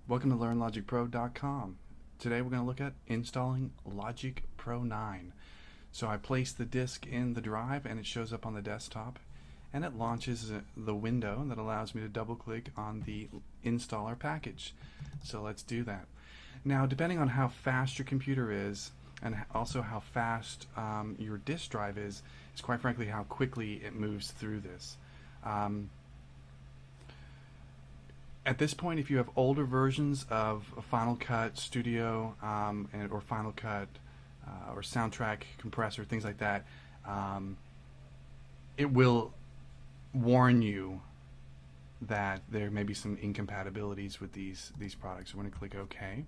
Welcome to learnlogicpro.com. Today we're going to look at installing Logic Pro 9. So I place the disk in the drive and it shows up on the desktop and it launches the window that allows me to double click on the installer package. So let's do that. Now, depending on how fast your computer is and also how fast your disk drive is quite frankly how quickly it moves through this. At this point, if you have older versions of Final Cut Studio or Final Cut or Soundtrack Compressor, things like that, it will warn you that there may be some incompatibilities with these products. So we're going to click OK.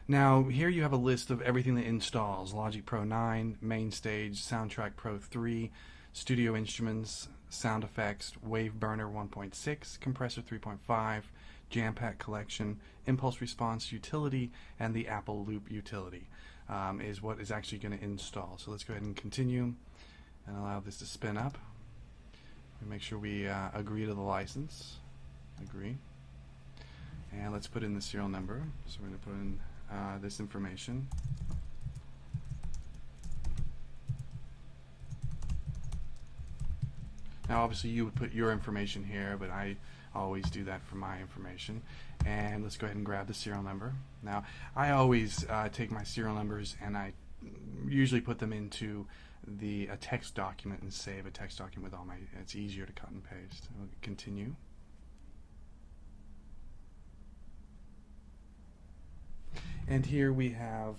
Now here you have a list of everything that installs: Logic Pro 9, Main Stage, Soundtrack Pro 3, Studio Instruments, Sound Effects, Wave Burner 1.6, Compressor 3.5, Jam Pack Collection, Impulse Response Utility, and the Apple Loop Utility is what is actually going to install. So let's go ahead and continue and allow this to spin up. Make sure we agree to the license. Agree. And let's put in the serial number. So we're going to put in this information. Now obviously you would put your information here, but I always do that for my information. And let's go ahead and grab the serial number. Now I always take my serial numbers and I usually put them into a text document and save a text document with all my, it's easier to cut and paste. We'll continue. And here we have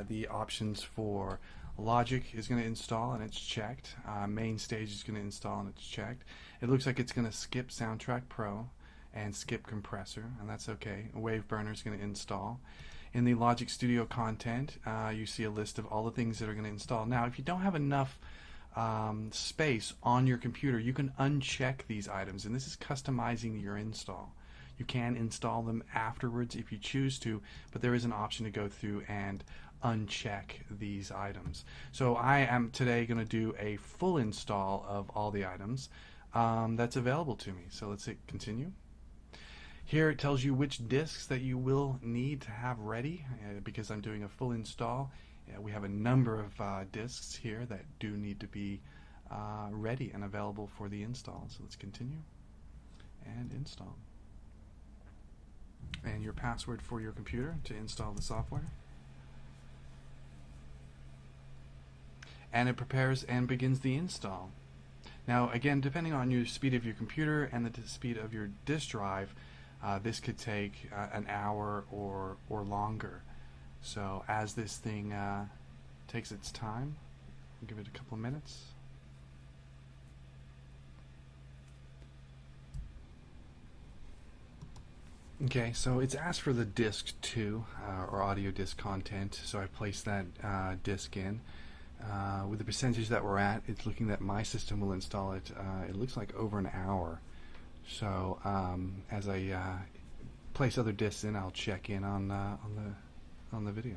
the options for Logic is going to install and it's checked. Main Stage is going to install and it's checked. It looks like it's going to skip Soundtrack Pro and skip Compressor, and that's okay. Wave Burner is going to install. In the Logic Studio content, you see a list of all the things that are going to install. Now, if you don't have enough space on your computer, you can uncheck these items, and this is customizing your install. You can install them afterwards if you choose to, but there is an option to go through and uncheck these items. So I am today going to do a full install of all the items that's available to me. So let's hit continue. Here it tells you which disks that you will need to have ready because I'm doing a full install. We have a number of disks here that do need to be ready and available for the install. So let's continue and install. And your password for your computer to install the software. And it prepares and begins the install. Now again, depending on your speed of your computer and the speed of your disk drive, this could take an hour or longer. So as this thing takes its time, we'll give it a couple of minutes. Okay, so it's asked for the disk 2 or audio disk content, so I placed that disk in. With the percentage that we're at, it's looking that my system will install it. It looks like over an hour. So as I place other disks in, I'll check in on the video.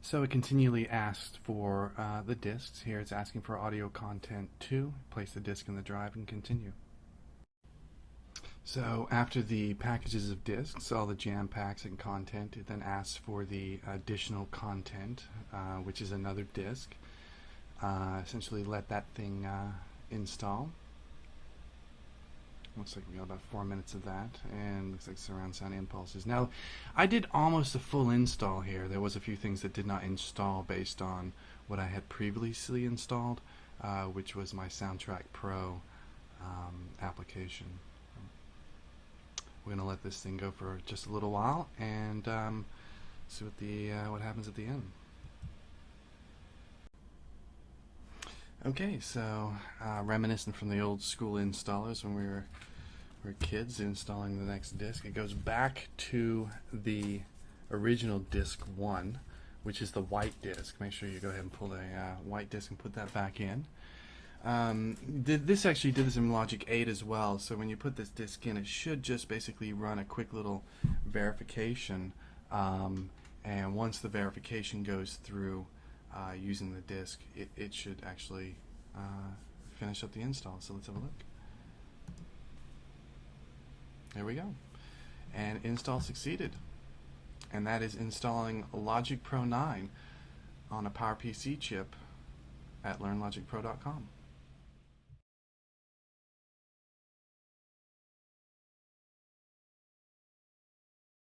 So it continually asks for the disks. Here it's asking for audio content 2. Place the disk in the drive and continue. So after the packages of disks, all the jam packs and content, it then asks for the additional content, which is another disk. Essentially let that thing install. Looks like we got about 4 minutes of that, and looks like surround sound impulses. Now, I did almost a full install here. There was a few things that did not install based on what I had previously installed, which was my Soundtrack Pro application. We're going to let this thing go for just a little while and see what happens at the end. Okay, so reminiscent from the old school installers when we were kids installing the next disk, it goes back to the original disk 1, which is the white disk. Make sure you go ahead and pull the white disk and put that back in. This actually did this in Logic 8 as well, so when you put this disk in, it should just basically run a quick little verification, and once the verification goes through using the disk, it should actually finish up the install. So let's have a look. There we go. and install succeeded. And that is installing Logic Pro 9 on a PowerPC chip at learnlogicpro.com.